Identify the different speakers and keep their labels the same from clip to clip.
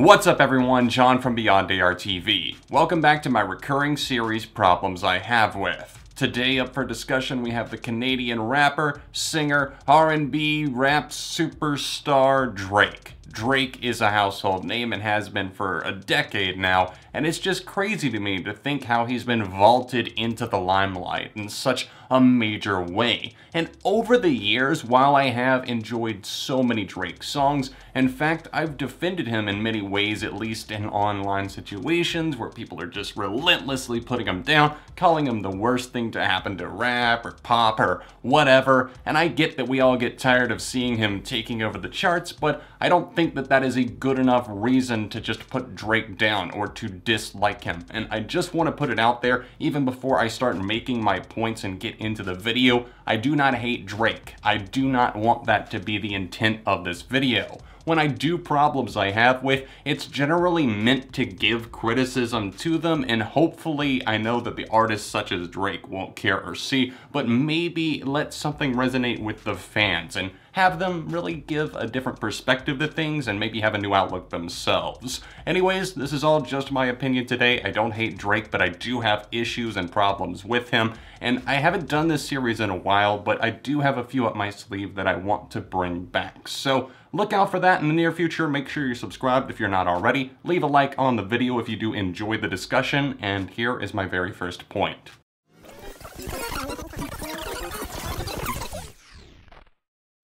Speaker 1: What's up everyone, John from Beyond ARTV. Welcome back to my recurring series Problems I Have With. Today up for discussion we have the Canadian rapper, singer, R&B, rap superstar Drake. Drake is a household name and has been for a decade now, and it's just crazy to me to think how he's been vaulted into the limelight in such a major way. And over the years, while I have enjoyed so many Drake songs, in fact, I've defended him in many ways, at least in online situations where people are just relentlessly putting him down, calling him the worst thing to happen to rap or pop or whatever, and I get that we all get tired of seeing him taking over the charts, but I don't think that that is a good enough reason to just put Drake down or to dislike him. And I just want to put it out there, even before I start making my points and get into the video, I do not hate Drake. I do not want that to be the intent of this video. When I do Problems I Have With, it's generally meant to give criticism to them, and hopefully I know that the artists such as Drake won't care or see, but maybe let something resonate with the fans and have them really give a different perspective to things and maybe have a new outlook themselves. Anyways, this is all just my opinion today. I don't hate Drake, but I do have issues and problems with him, and I haven't done this series in a while, but I do have a few up my sleeve that I want to bring back. So look out for that in the near future. Make sure you're subscribed if you're not already. Leave a like on the video if you do enjoy the discussion, and here is my very first point.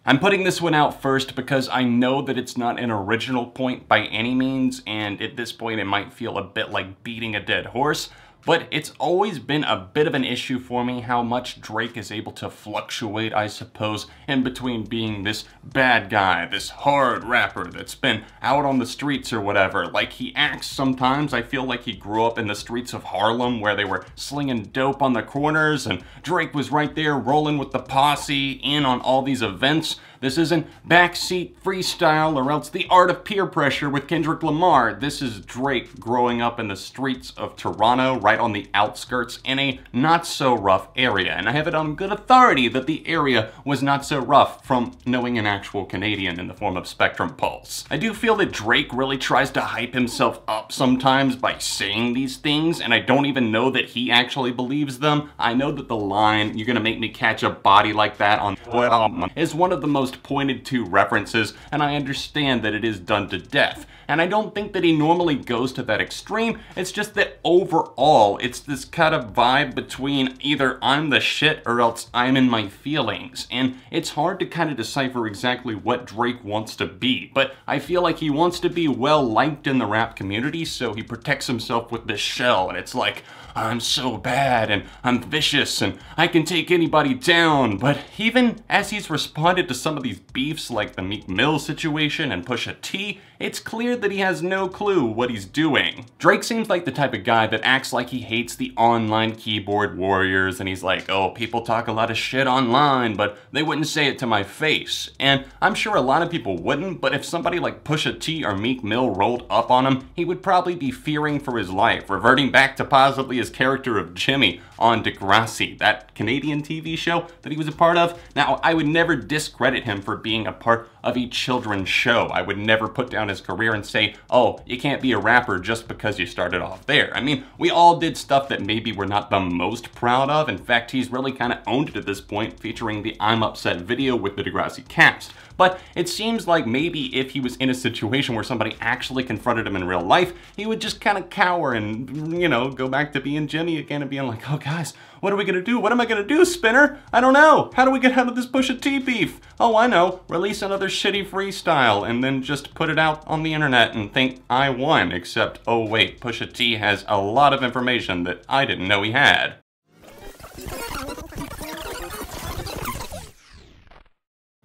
Speaker 1: I'm putting this one out first because I know that it's not an original point by any means, and at this point it might feel a bit like beating a dead horse, but it's always been a bit of an issue for me how much Drake is able to fluctuate, I suppose, in between being this bad guy, this hard rapper that's been out on the streets or whatever. Like he acts sometimes, I feel like he grew up in the streets of Harlem where they were slinging dope on the corners and Drake was right there rolling with the posse in on all these events. This isn't backseat freestyle or else the art of peer pressure with Kendrick Lamar. This is Drake growing up in the streets of Toronto, right on the outskirts in a not so rough area. And I have it on good authority that the area was not so rough from knowing an actual Canadian in the form of Spectrum Pulse. I do feel that Drake really tries to hype himself up sometimes by saying these things, and I don't even know that he actually believes them. I know that the line, "You're gonna make me catch a body like that on is one of the most pointed to references, and I understand that it is done to death. And I don't think that he normally goes to that extreme, it's just that overall, it's this kind of vibe between either I'm the shit or else I'm in my feelings. And it's hard to kind of decipher exactly what Drake wants to be, but I feel like he wants to be well liked in the rap community, so he protects himself with this shell, and it's like, I'm so bad, and I'm vicious, and I can take anybody down. But even as he's responded to some of these beefs like the Meek Mill situation and Pusha T, it's clear that he has no clue what he's doing. Drake seems like the type of guy that acts like he hates the online keyboard warriors, and he's like, oh, people talk a lot of shit online, but they wouldn't say it to my face. And I'm sure a lot of people wouldn't, but if somebody like Pusha T or Meek Mill rolled up on him, he would probably be fearing for his life, reverting back to possibly his character of Jimmy on Degrassi, that Canadian TV show that he was a part of. Now, I would never discredit him for being a part of a children's show. I would never put down his career and say, oh, you can't be a rapper just because you started off there. I mean, we all did stuff that maybe we're not the most proud of. In fact, he's really kind of owned it at this point, featuring the I'm Upset video with the Degrassi cast. But it seems like maybe if he was in a situation where somebody actually confronted him in real life, he would just kind of cower and, you know, go back to being Jimmy again and being like, oh guys, what are we gonna do? What am I gonna do, Spinner? I don't know. How do we get out of this Pusha T beef? Oh, I know. Release another shitty freestyle and then just put it out on the internet and think I won. Except, oh wait, Pusha T has a lot of information that I didn't know he had.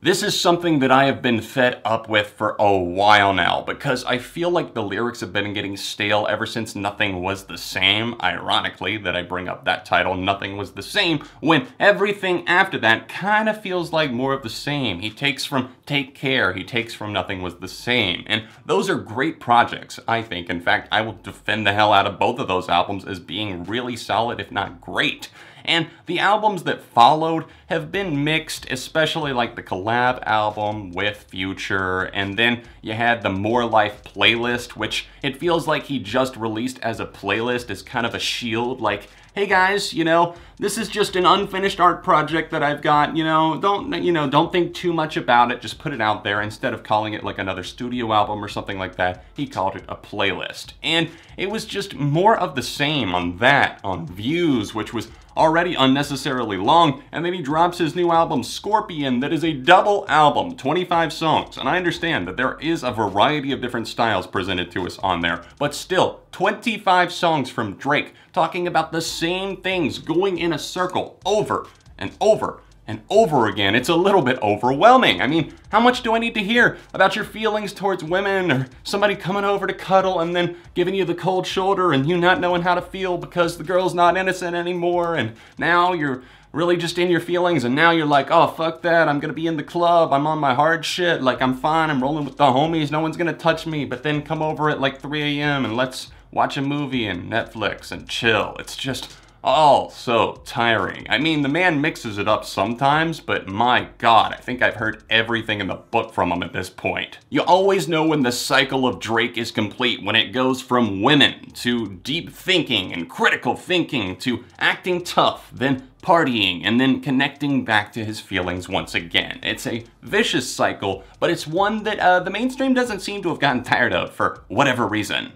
Speaker 1: This is something that I have been fed up with for a while now, because I feel like the lyrics have been getting stale ever since Nothing Was the Same. Ironically, that I bring up that title, Nothing Was the Same, when everything after that kind of feels like more of the same. He takes from Take Care, he takes from Nothing Was the Same, and those are great projects, I think. In fact, I will defend the hell out of both of those albums as being really solid, if not great. And the albums that followed have been mixed, especially like the collab album with Future, and then you had the More Life playlist, which it feels like he just released as a playlist as kind of a shield, like, hey guys, you know, this is just an unfinished art project that I've got, don't think too much about it, just put it out there. Instead of calling it like another studio album or something like that, he called it a playlist. And it was just more of the same on that, on Views, which was already unnecessarily long, and then he drops his new album Scorpion that is a double album, 25 songs. And I understand that there is a variety of different styles presented to us on there, but still, 25 songs from Drake talking about the same things going in a circle over and over and over again. It's a little bit overwhelming. I mean, how much do I need to hear about your feelings towards women, or somebody coming over to cuddle and then giving you the cold shoulder and you not knowing how to feel because the girl's not innocent anymore, and now you're really just in your feelings, and now you're like, oh, fuck that, I'm gonna be in the club, I'm on my hard shit, like I'm fine, I'm rolling with the homies, no one's gonna touch me, but then come over at like 3 a.m. and let's watch a movie and Netflix and chill. It's just all so tiring. I mean, the man mixes it up sometimes, but my God, I think I've heard everything in the book from him at this point. You always know when the cycle of Drake is complete, when it goes from women to deep thinking and critical thinking to acting tough, then partying, and then connecting back to his feelings once again. It's a vicious cycle, but it's one that the mainstream doesn't seem to have gotten tired of for whatever reason.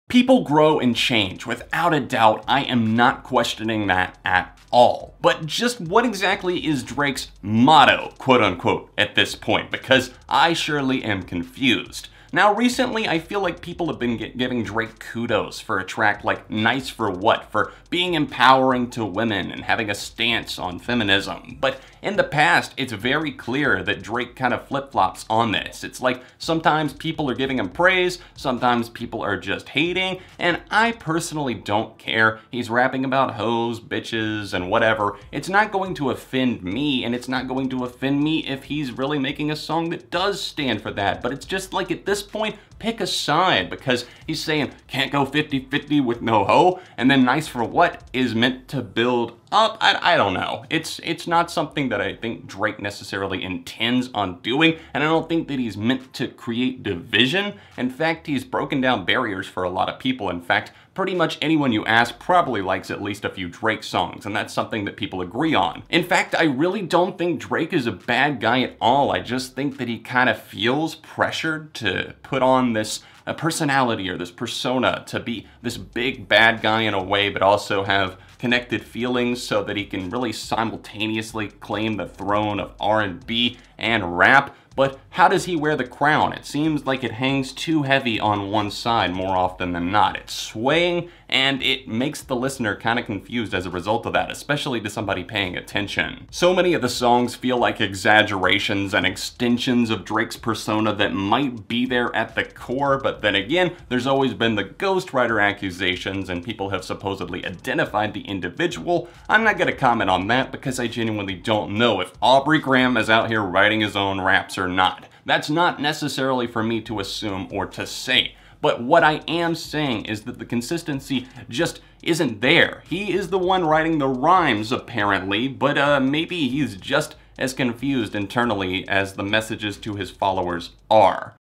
Speaker 1: People grow and change, without a doubt. I am not questioning that at all. But just what exactly is Drake's motto, quote unquote, at this point? Because I surely am confused. Now, recently, I feel like people have been giving Drake kudos for a track like Nice for What, for being empowering to women and having a stance on feminism. But in the past, it's very clear that Drake kind of flip-flops on this. It's like sometimes people are giving him praise, sometimes people are just hating, and I personally don't care. He's rapping about hoes, bitches, and whatever. It's not going to offend me, and it's not going to offend me if he's really making a song that does stand for that. But it's just like, at this point, pick a side, because he's saying can't go 50-50 with no hoe, and then Nice for What is meant to build up. I don't know. It's not something that I think Drake necessarily intends on doing, and I don't think that he's meant to create division. In fact, he's broken down barriers for a lot of people. In fact, pretty much anyone you ask probably likes at least a few Drake songs, and that's something that people agree on. In fact, I really don't think Drake is a bad guy at all. I just think that he kind of feels pressured to put on this personality or this persona to be this big bad guy in a way, but also have connected feelings so that he can really simultaneously claim the throne of R&B and rap. But how does he wear the crown? It seems like it hangs too heavy on one side more often than not. It's swaying, and it makes the listener kind of confused as a result of that, especially to somebody paying attention. So many of the songs feel like exaggerations and extensions of Drake's persona that might be there at the core, but then again, there's always been the ghostwriter accusations, and people have supposedly identified the individual. I'm not gonna comment on that because I genuinely don't know if Aubrey Graham is out here writing his own raps or not. That's not necessarily for me to assume or to say. But what I am saying is that the consistency just isn't there. He is the one writing the rhymes, apparently, but maybe he's just as confused internally as the messages to his followers are.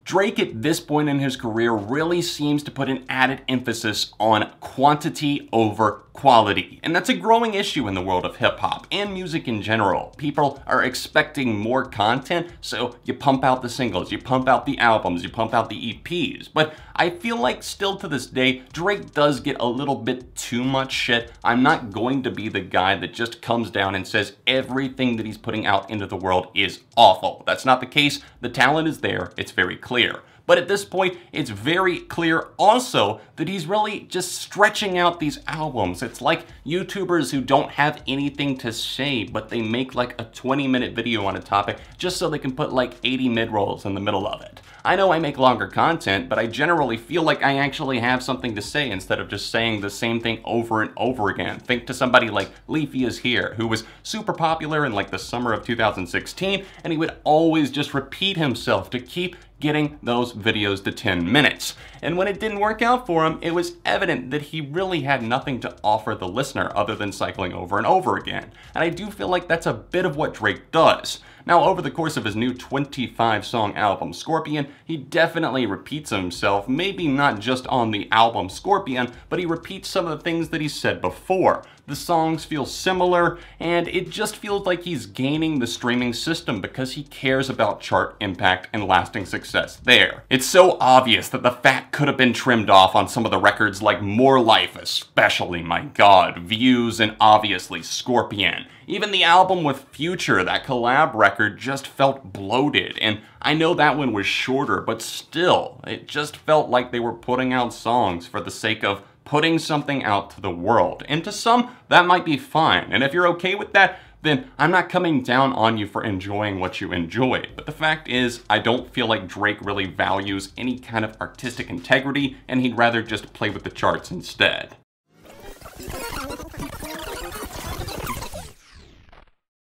Speaker 1: Drake at this point in his career really seems to put an added emphasis on quantity over quality. And that's a growing issue in the world of hip-hop and music in general. People are expecting more content, so you pump out the singles, you pump out the albums, you pump out the EPs. But I feel like still to this day, Drake does get a little bit too much shit. I'm not going to be the guy that just comes down and says everything that he's putting out into the world is awful. That's not the case. The talent is there, it's very clear. But at this point, it's very clear also that he's really just stretching out these albums. It's like YouTubers who don't have anything to say, but they make like a 20-minute video on a topic just so they can put like 80 mid-rolls in the middle of it. I know I make longer content, but I generally feel like I actually have something to say instead of just saying the same thing over and over again. Think to somebody like Leafy is Here, who was super popular in like the summer of 2016, and he would always just repeat himself to keep getting those videos to 10 minutes. And when it didn't work out for him, it was evident that he really had nothing to offer the listener other than cycling over and over again. And I do feel like that's a bit of what Drake does. Now, over the course of his new 25-song album, Scorpion, he definitely repeats himself, maybe not just on the album Scorpion, but he repeats some of the things that he said before. The songs feel similar, and it just feels like he's gaining the streaming system because he cares about chart impact and lasting success there. It's so obvious that the fat could have been trimmed off on some of the records like More Life, especially, my god, Views, and obviously Scorpion. Even the album with Future, that collab record, just felt bloated, and I know that one was shorter, but still, it just felt like they were putting out songs for the sake of putting something out to the world. And to some, that might be fine. And if you're okay with that, then I'm not coming down on you for enjoying what you enjoyed. But the fact is, I don't feel like Drake really values any kind of artistic integrity, and he'd rather just play with the charts instead.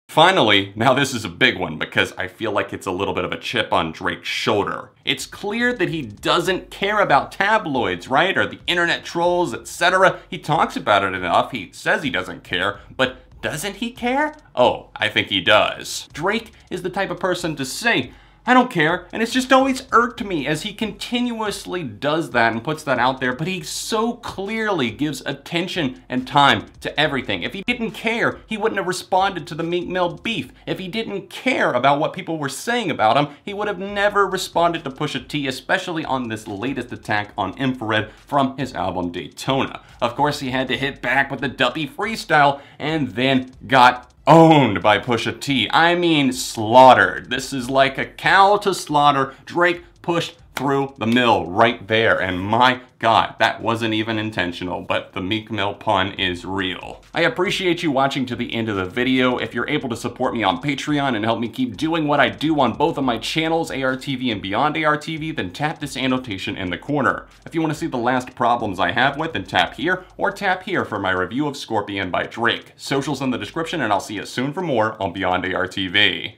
Speaker 1: Finally, now this is a big one because I feel like it's a little bit of a chip on Drake's shoulder. It's clear that he doesn't care about tabloids, right? Or the internet trolls, etc. He talks about it enough, he says he doesn't care, but doesn't he care? Oh, I think he does. Drake is the type of person to say, I don't care, and it's just always irked me as he continuously does that and puts that out there, but he so clearly gives attention and time to everything. If he didn't care, he wouldn't have responded to the Meek Mill beef. If he didn't care about what people were saying about him, he would have never responded to Pusha T, especially on this latest attack on Infrared from his album Daytona. Of course, he had to hit back with the Duppy freestyle and then got owned by Pusha T. I mean slaughtered. This is like a cow to slaughter. Drake pushed through the mill right there, and my god, that wasn't even intentional, but the Meek Mill pun is real. I appreciate you watching to the end of the video. If you're able to support me on Patreon and help me keep doing what I do on both of my channels, ARTV and Beyond ARTV, then tap this annotation in the corner. If you want to see the last problems I have with, then tap here, or tap here for my review of Scorpion by Drake. Socials in the description, and I'll see you soon for more on Beyond ARTV.